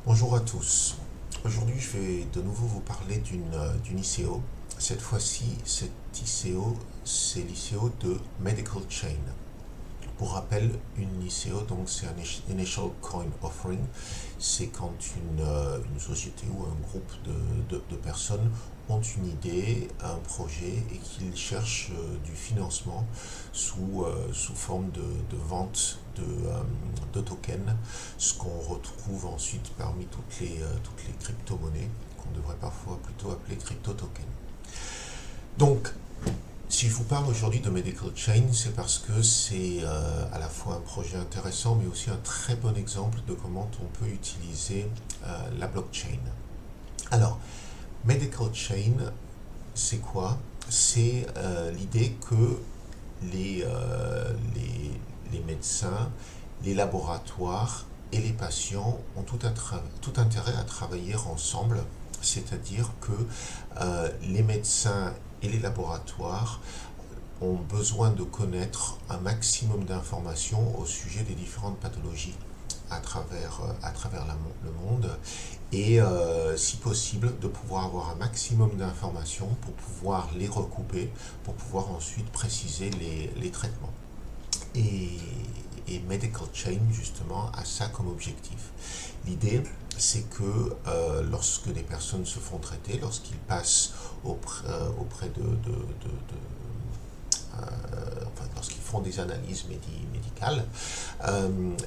Bonjour à tous. Aujourd'hui, je vais de nouveau vous parler d'une ICO. Cette fois-ci, cette ICO, c'est l'ICO de Medical Chain. Pour rappel, une ICO, donc c'est un Initial Coin Offering. C'est quand une société ou un groupe de personnes ont une idée, un projet et qu'ils cherchent du financement sous forme de vente de tokens, ce qu'on retrouve ensuite parmi toutes les crypto-monnaies, qu'on devrait parfois plutôt appeler crypto-tokens. Donc, si je vous parle aujourd'hui de Medical Chain, c'est parce que c'est à la fois un projet intéressant, mais aussi un très bon exemple de comment on peut utiliser la blockchain. Alors, Medical Chain, c'est quoi? C'est l'idée que les médecins, les laboratoires et les patients ont tout intérêt à travailler ensemble, c'est-à-dire que les médecins et les laboratoires ont besoin de connaître un maximum d'informations au sujet des différentes pathologies à travers le monde et si possible de pouvoir avoir un maximum d'informations pour pouvoir les recouper, pour pouvoir ensuite préciser les traitements. Et Medical Chain, justement, a ça comme objectif. L'idée, c'est que lorsque des personnes se font traiter, lorsqu'ils passent auprès lorsqu'ils font des analyses médicales,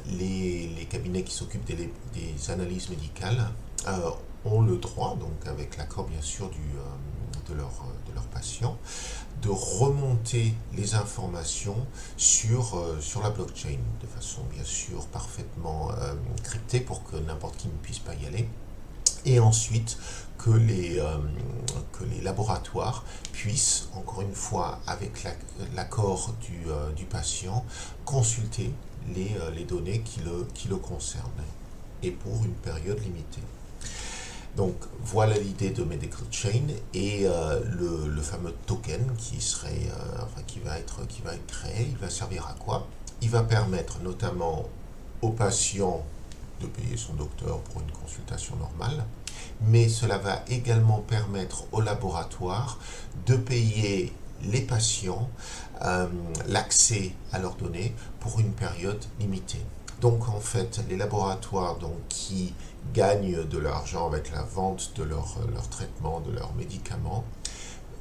les cabinets qui s'occupent des analyses médicales ont le droit, donc avec l'accord bien sûr de leurs patients, de remonter les informations sur la blockchain, de façon bien sûr parfaitement cryptée pour que n'importe qui ne puisse pas y aller. Et ensuite que les laboratoires puissent, encore une fois, avec l'accord du patient, consulter les données qui le concernent, et pour une période limitée. Donc voilà l'idée de Medical Chain et le fameux token qui va être créé. Il va servir à quoi? Il va permettre notamment aux patients de payer son docteur pour une consultation normale, mais cela va également permettre au laboratoire de payer les patients l'accès à leurs données pour une période limitée. Donc en fait, les laboratoires qui gagnent de l'argent avec la vente de leurs traitements, de leurs médicaments,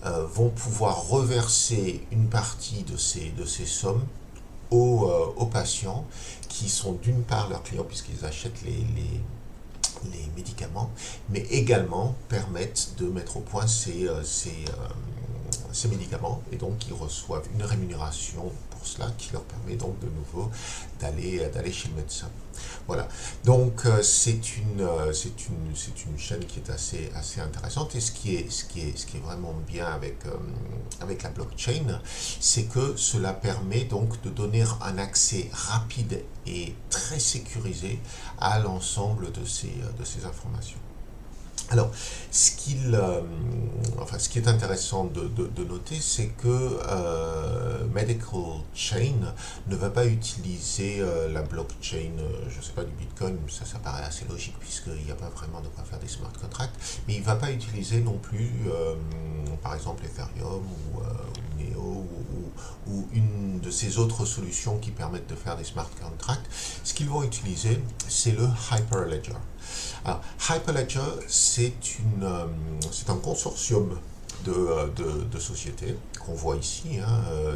vont pouvoir reverser une partie de ces sommes aux patients qui sont d'une part leurs clients puisqu'ils achètent les médicaments, mais également permettent de mettre au point ces médicaments et donc ils reçoivent une rémunération pour cela qui leur permet donc de nouveau d'aller chez le médecin. Voilà, donc c'est une chaîne qui est assez intéressante et ce qui est vraiment bien avec la blockchain, c'est que cela permet donc de donner un accès rapide et très sécurisé à l'ensemble de ces informations. Alors, ce qui est intéressant de noter, c'est que Medical Chain ne va pas utiliser la blockchain, je ne sais pas, du Bitcoin, ça paraît assez logique puisqu'il n'y a pas vraiment de quoi faire des smart contracts, mais il ne va pas utiliser non plus, par exemple, Ethereum ou Neo ou une de ces autres solutions qui permettent de faire des smart contracts. Ce qu'ils vont utiliser, c'est le Hyperledger. Alors, Hyperledger, c'est un consortium de sociétés qu'on voit ici.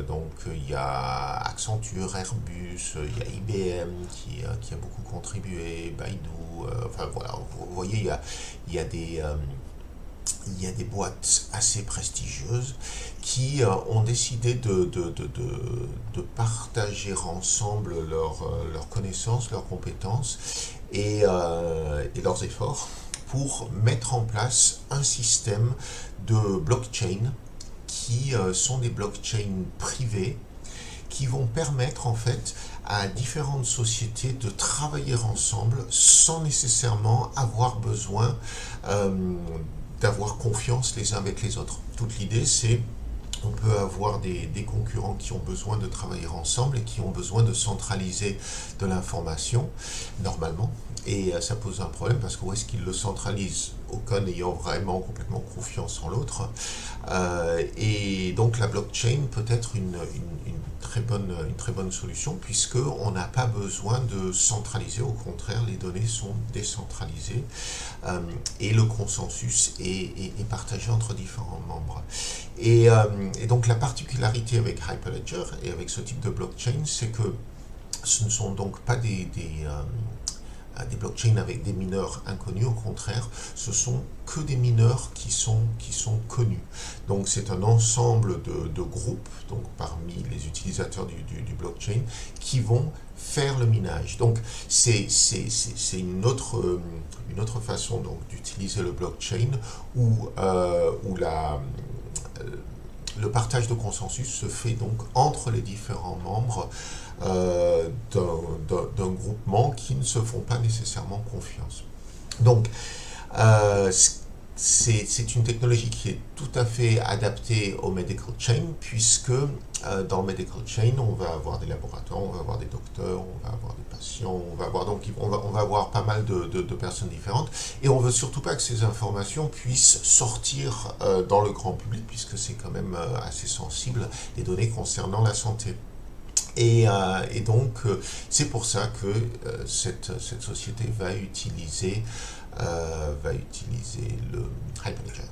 Donc, il y a Accenture, Airbus, il y a IBM qui a beaucoup contribué, Baidu, enfin voilà, vous voyez, il y a des boîtes assez prestigieuses qui ont décidé de partager ensemble leurs connaissances, leurs compétences et leurs efforts pour mettre en place un système de blockchain qui sont des blockchains privées qui vont permettre en fait à différentes sociétés de travailler ensemble sans nécessairement avoir besoin d'avoir confiance les uns avec les autres. Toute l'idée, c'est On peut avoir des concurrents qui ont besoin de travailler ensemble et qui ont besoin de centraliser de l'information, normalement. Et ça pose un problème parce que où est-ce qu'ils le centralisent? Aucun ayant vraiment complètement confiance en l'autre. Et donc la blockchain peut être une très bonne solution puisqu'on n'a pas besoin de centraliser. Au contraire, les données sont décentralisées et le consensus est partagé entre différents membres. Et donc la particularité avec Hyperledger et avec ce type de blockchain, c'est que ce ne sont donc pas des blockchains avec des mineurs inconnus, au contraire, ce sont que des mineurs qui sont connus. Donc c'est un ensemble de groupes, donc parmi les utilisateurs du blockchain, qui vont faire le minage. Donc c'est une autre façon donc d'utiliser le blockchain où le partage de consensus se fait donc entre les différents membres d'un groupement qui ne se font pas nécessairement confiance. Donc, c'est une technologie qui est tout à fait adaptée au medical chain, puisque dans le medical chain, on va avoir des laboratoires, on va avoir des docteurs, on va avoir des patients, on va avoir pas mal de personnes différentes, et on ne veut surtout pas que ces informations puissent sortir dans le grand public, puisque c'est quand même assez sensible, les données concernant la santé. Et donc, c'est pour ça que cette société va utiliser le Hyperledger.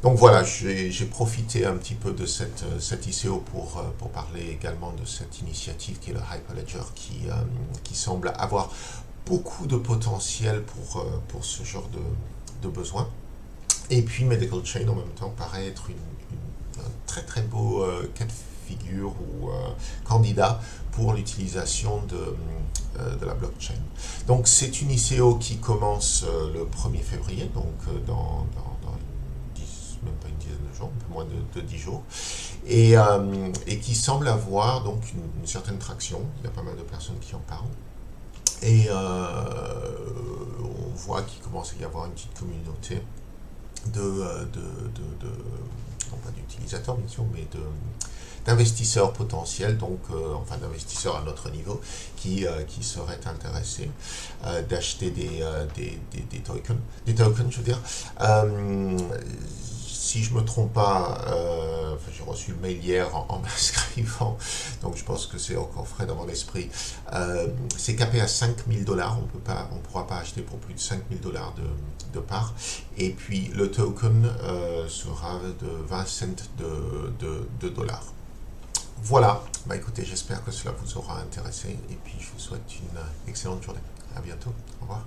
Donc voilà, j'ai profité un petit peu de cette ICO pour parler également de cette initiative qui est le Hyperledger, qui semble avoir beaucoup de potentiel pour ce genre de besoin. Et puis Medical Chain en même temps paraît être un très très beau cas de figure ou candidat pour l'utilisation de la blockchain. Donc c'est une ICO qui commence le 1er février, donc dans même pas une dizaine de jours, un peu moins de 10 jours, et qui semble avoir donc une certaine traction. Il y a pas mal de personnes qui en parlent. Et on voit qu'il commence à y avoir une petite communauté non pas d'utilisateurs bien sûr, mais d'investisseurs potentiels, donc enfin d'investisseurs à notre niveau, qui seraient intéressés d'acheter des tokens, je veux dire. Si je ne me trompe pas, j'ai reçu le mail hier en m'inscrivant, donc je pense que c'est encore frais dans mon esprit. C'est capé à 5 000 $, on ne pourra pas acheter pour plus de 5 000 $ de part. Et puis le token sera de 20 cents de dollars. Voilà, bah écoutez, j'espère que cela vous aura intéressé et puis je vous souhaite une excellente journée. À bientôt, au revoir.